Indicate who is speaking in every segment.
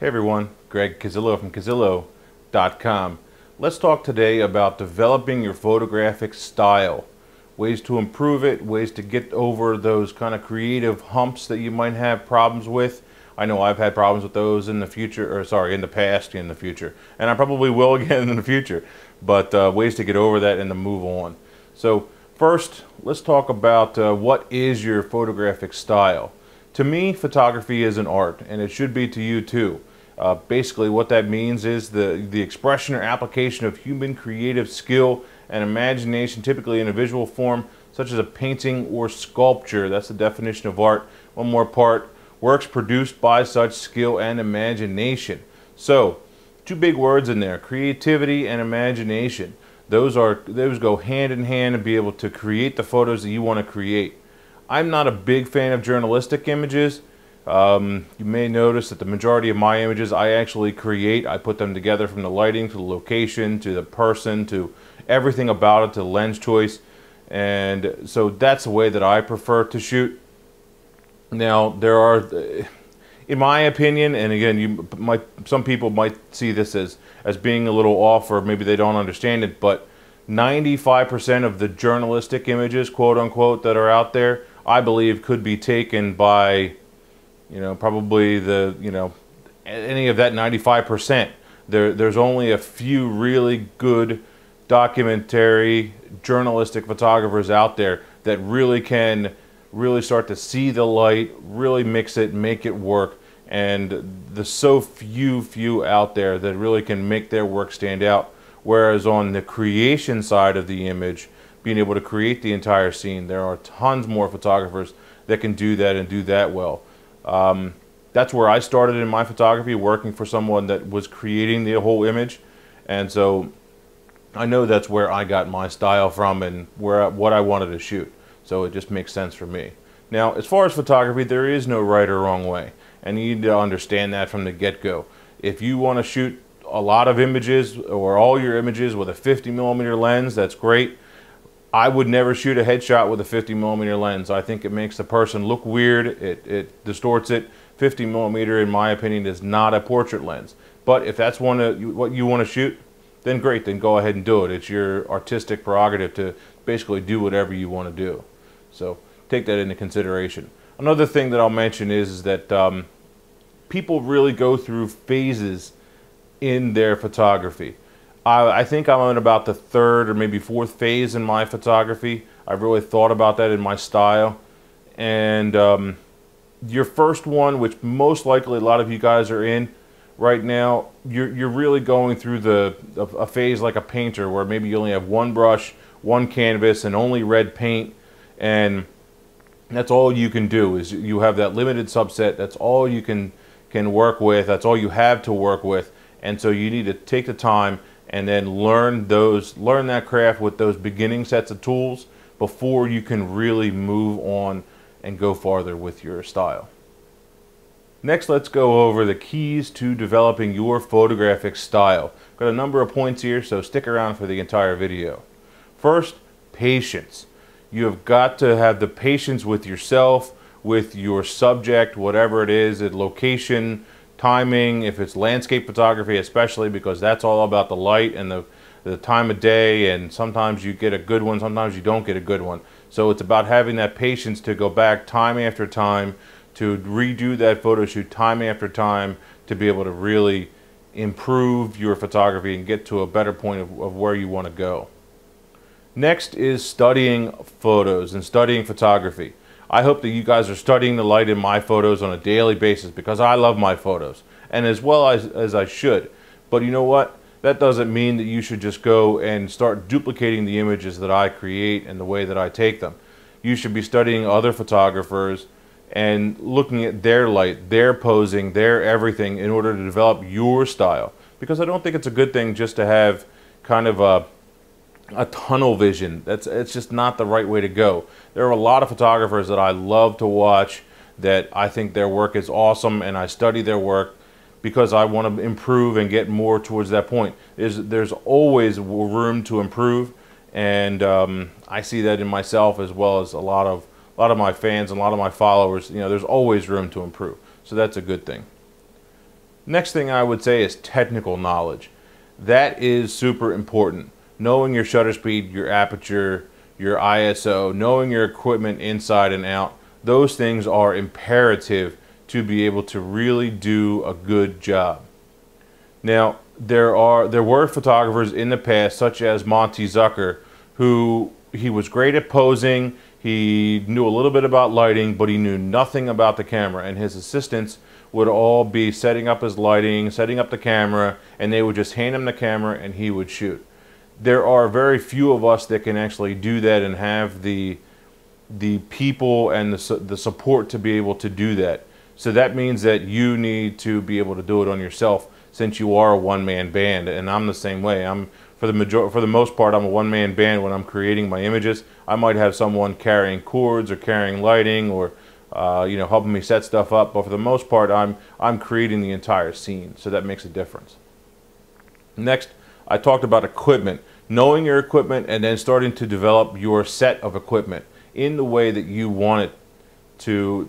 Speaker 1: Hey everyone, Greg Cazillo from Cazillo.com. Let's talk today about developing your photographic style. Ways to improve it, ways to get over those kind of creative humps that you might have problems with. I know I've had problems with those in the future, or sorry, in the past, in the future. And I probably will again in the future. But ways to get over that and to move on. So first, let's talk about what is your photographic style. To me, photography is an art, and it should be to you too. Basically what that means is the expression or application of human creative skill and imagination, typically in a visual form such as a painting or sculpture. That's the definition of art. One more part: works produced by such skill and imagination. So two big words in there: creativity and imagination. Those go hand in hand to be able to create the photos that you want to create. I'm not a big fan of journalistic images. You may notice that the majority of my images I actually create. I put them together from the lighting to the location to the person to everything about it, to the lens choice, and so that's the way that I prefer to shoot. Now there are, in my opinion, and again, some people might see this as being a little off, or maybe they don't understand it, but 95% of the journalistic images, quote unquote, that are out there, I believe could be taken by, probably any of that 95%. There's only a few really good documentary journalistic photographers out there that really can start to see the light, really mix it, make it work. And there's so few out there that really can make their work stand out. Whereas on the creation side of the image, being able to create the entire scene, there are tons more photographers that can do that and do that well. That's where I started in my photography, working for someone that was creating the whole image, and so I know that's where I got my style from and what I wanted to shoot. So it just makes sense for me. Now, as far as photography, there is no right or wrong way, and you need to understand that from the get-go. If you want to shoot a lot of images or all your images with a 50mm lens, that's great. I would never shoot a headshot with a 50mm lens. I think it makes the person look weird. It distorts it. 50mm, in my opinion, is not a portrait lens. But if that's what you want to shoot, then great. Then go ahead and do it. It's your artistic prerogative to basically do whatever you want to do. So take that into consideration. Another thing that I'll mention is that people really go through phases in their photography. I think I'm in about the third or maybe fourth phase in my photography. I've really thought about that in my style. And your first one, which most likely a lot of you guys are in right now, you're really going through a phase like a painter, where maybe you only have one brush, one canvas, and only red paint, and that's all you can do. Is you have that limited subset. That's all you can work with. That's all you have to work with. And so you need to take the time and then learn that craft with those beginning sets of tools before you can really move on and go farther with your style. Next, let's go over the keys to developing your photographic style. Got a number of points here, so stick around for the entire video. First, patience. You have got to have the patience with yourself, with your subject, whatever it is, location, timing, if it's landscape photography especially, because that's all about the light and the time of day, and sometimes you get a good one, sometimes you don't get a good one. So it's about having that patience to go back time after time, to redo that photo shoot time after time, to be able to really improve your photography and get to a better point of where you want to go. Next is studying photos and studying photography. I hope that you guys are studying the light in my photos on a daily basis, because I love my photos, and as well as I should. But you know what? That doesn't mean that you should just go and start duplicating the images that I create and the way that I take them. You should be studying other photographers and looking at their light, their posing, their everything, in order to develop your style. Because I don't think it's a good thing just to have kind of a tunnel vision. It's just not the right way to go. There are a lot of photographers that I love to watch, that I think their work is awesome, and I study their work because I want to improve and get more towards that point. There's always room to improve, and I see that in myself as well as a lot of my fans and a lot of my followers. There's always room to improve, so that's a good thing. Next thing I would say is technical knowledge. That is super important. Knowing your shutter speed, your aperture, your ISO, knowing your equipment inside and out, those things are imperative to be able to really do a good job. Now, there were photographers in the past, such as Monty Zucker, who he was great at posing, he knew a little bit about lighting, but he knew nothing about the camera, and his assistants would all be setting up his lighting, setting up the camera, and they would just hand him the camera and he would shoot. There are very few of us that can actually do that and have the people and the support to be able to do that. So that means that you need to be able to do it on yourself, since you are a one-man band, and I'm the same way. For the most part, I'm a one-man band when I'm creating my images. I might have someone carrying cords or carrying lighting or helping me set stuff up, but for the most part, I'm creating the entire scene. So that makes a difference. Next, I talked about equipment, knowing your equipment, and then starting to develop your set of equipment in the way that you want to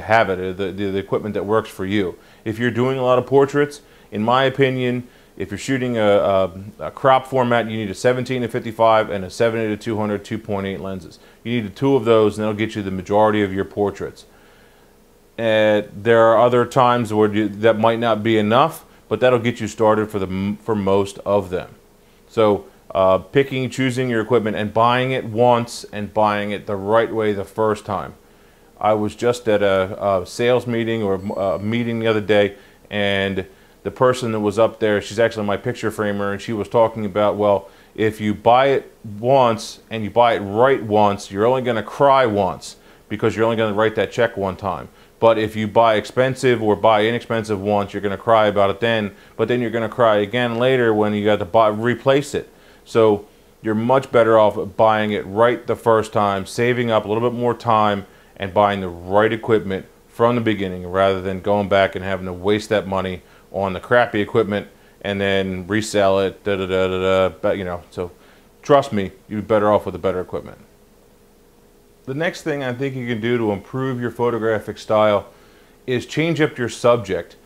Speaker 1: have it, the equipment that works for you. If you're doing a lot of portraits, in my opinion, if you're shooting a crop format, you need a 17-55 and a 70-200 2.8 lenses. You need two of those, and that'll get you the majority of your portraits. There are other times where that might not be enough, but that'll get you started for most of them. So choosing your equipment and buying it once and buying it the right way the first time. I was just at a sales meeting or a meeting the other day, and the person that was up there, she's actually my picture framer, and she was talking about, well, if you buy it once and you buy it right once, you're only going to cry once because you're only going to write that check one time. But if you buy expensive or buy inexpensive once, you're going to cry about it then, but then you're going to cry again later when you got to replace it. So you're much better off buying it right the first time, saving up a little bit more time, and buying the right equipment from the beginning rather than going back and having to waste that money on the crappy equipment and then resell it, But, so trust me, you'd be better off with the better equipment. The next thing I think you can do to improve your photographic style is change up your subject.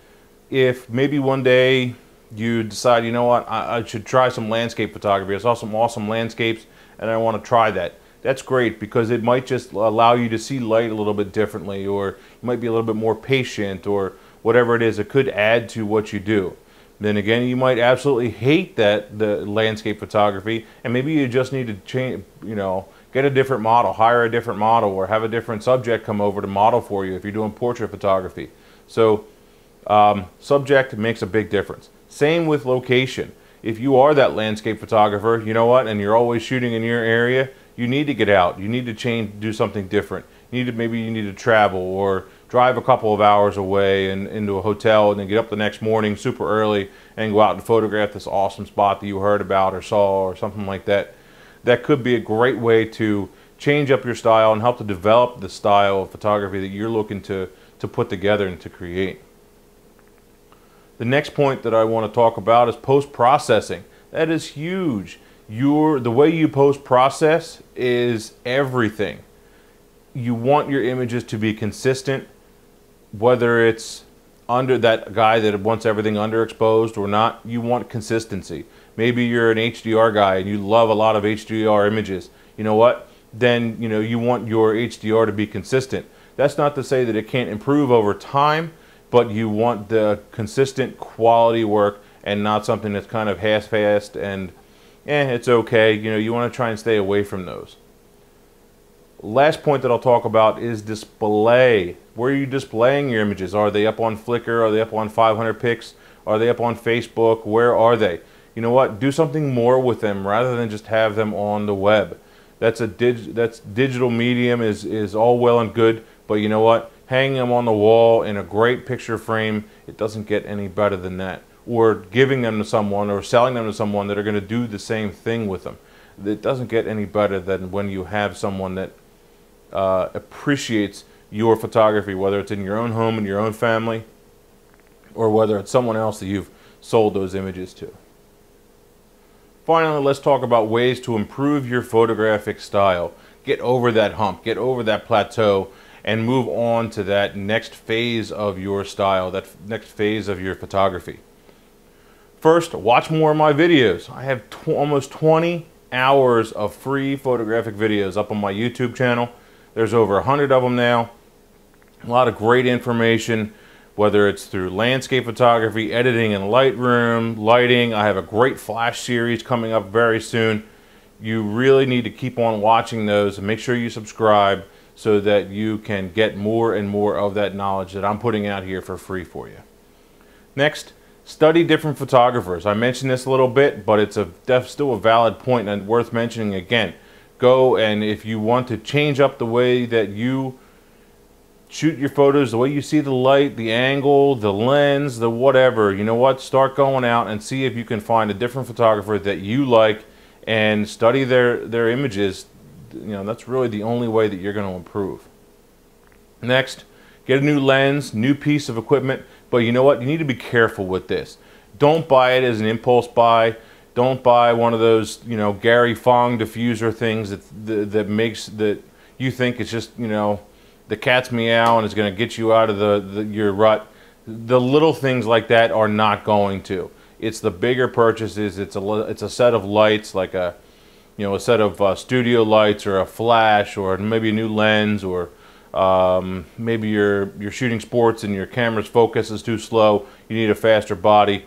Speaker 1: If maybe one day you decide, you know what, I should try some landscape photography. I saw some awesome landscapes and I want to try that. That's great, because it might just allow you to see light a little bit differently, or you might be a little bit more patient, or whatever it is. It could add to what you do. Then again, you might absolutely hate the landscape photography, and maybe you just need to change, get a different model, hire a different model, or have a different subject come over to model for you if you're doing portrait photography. So subject makes a big difference. Same with location. If you are that landscape photographer, you know what, and you're always shooting in your area, you need to get out. You need to do something different. Maybe you need to travel or drive a couple of hours away and into a hotel, and then get up the next morning super early and go out and photograph this awesome spot that you heard about or saw or something like that. That could be a great way to change up your style and help to develop the style of photography that you're looking to put together and to create. The next point that I want to talk about is post-processing. That is huge. The way you post-process is everything. You want your images to be consistent, whether it's under that guy that wants everything underexposed or not. You want consistency. Maybe you're an HDR guy and you love a lot of HDR images. You know what? Then you want your HDR to be consistent. That's not to say that it can't improve over time, but you want the consistent quality work and not something that's kind of half-assed and it's okay. You want to try and stay away from those. Last point that I'll talk about is display. Where are you displaying your images? Are they up on Flickr? Are they up on 500 pics? Are they up on Facebook? Where are they? You know what? Do something more with them rather than just have them on the web. That's digital medium is all well and good, but you know what? Hanging them on the wall in a great picture frame, it doesn't get any better than that. Or giving them to someone or selling them to someone that are going to do the same thing with them. It doesn't get any better than when you have someone that appreciates your photography, whether it's in your own home and your own family, or whether it's someone else that you've sold those images to. Finally, let's talk about ways to improve your photographic style. Get over that hump, get over that plateau, and move on to that next phase of your style, that next phase of your photography. First, watch more of my videos. I have almost 20 hours of free photographic videos up on my YouTube channel. There's over 100 of them now. A lot of great information, whether it's through landscape photography, editing in Lightroom, lighting. I have a great flash series coming up very soon. You really need to keep on watching those and make sure you subscribe so that you can get more and more of that knowledge that I'm putting out here for free for you. Next, study different photographers. I mentioned this a little bit, but it's still a valid point and worth mentioning again. Go, and if you want to change up the way that you shoot your photos, the way you see the light, the angle, the lens, the whatever, you know what, start going out and see if you can find a different photographer that you like and study their images. You know, that's really the only way that you're going to improve. Next, get a new lens, new piece of equipment, but you know what, you need to be careful with this. Don't buy it as an impulse buy. Don't buy one of those, you know, Gary Fong diffuser things that makes that you think it's just, you know, the cat's meow and it's going to get you out of your rut. The little things like that are not going to. It's the bigger purchases. It's a set of lights, like a set of studio lights, or a flash, or maybe a new lens, or maybe you're shooting sports and your camera's focus is too slow. You need a faster body.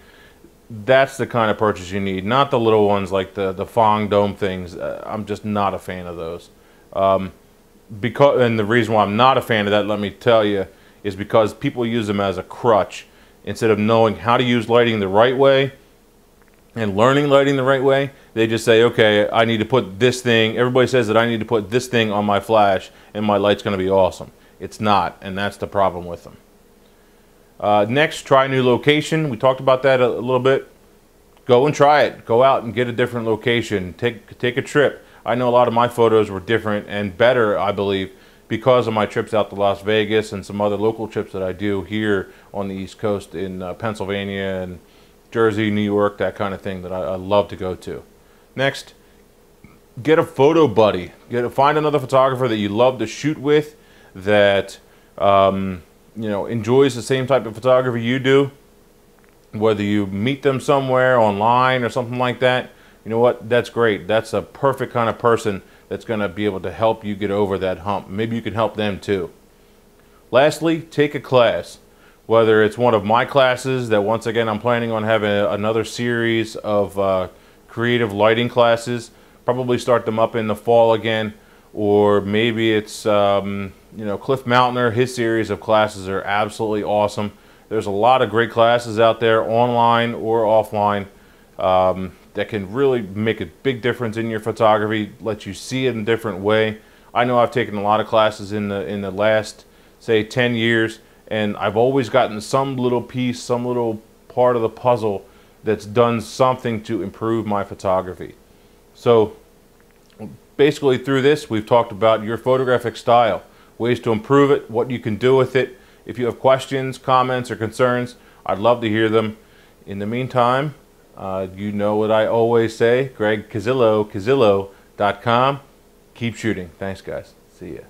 Speaker 1: That's the kind of purchase you need, not the little ones like the Fong dome things. I'm just not a fan of those. And the reason why I'm not a fan of that, let me tell you, is because people use them as a crutch instead of knowing how to use lighting the right way and learning lighting the right way. They just say, okay, I need to put this thing. Everybody says that I need to put this thing on my flash and my light's going to be awesome. It's not, and that's the problem with them. Next, try a new location. We talked about that a little bit. Go and try it. Go out and get a different location. Take a trip. I know a lot of my photos were different and better, I believe, because of my trips out to Las Vegas and some other local trips that I do here on the East Coast in Pennsylvania and Jersey, New York, that kind of thing that I love to go to. Next, get a photo buddy. Find another photographer that you love to shoot with, that enjoys the same type of photography you do. Whether you meet them somewhere online or something like that, you know what, that's great. That's a perfect kind of person that's going to be able to help you get over that hump. Maybe you can help them too. Lastly, take a class. Whether it's one of my classes that, once again, I'm planning on having another series of creative lighting classes, probably start them up in the fall again, or maybe it's Cliff Mountainer. His series of classes are absolutely awesome. There's a lot of great classes out there, online or offline, that can really make a big difference in your photography, let you see it in a different way. I know I've taken a lot of classes in the last, say, 10 years, and I've always gotten some little piece, some little part of the puzzle that's done something to improve my photography. So basically through this, we've talked about your photographic style, ways to improve it, what you can do with it. If you have questions, comments, or concerns, I'd love to hear them. In the meantime, you know what I always say, Greg Cazillo, Cazillo.com. Keep shooting. Thanks, guys. See ya.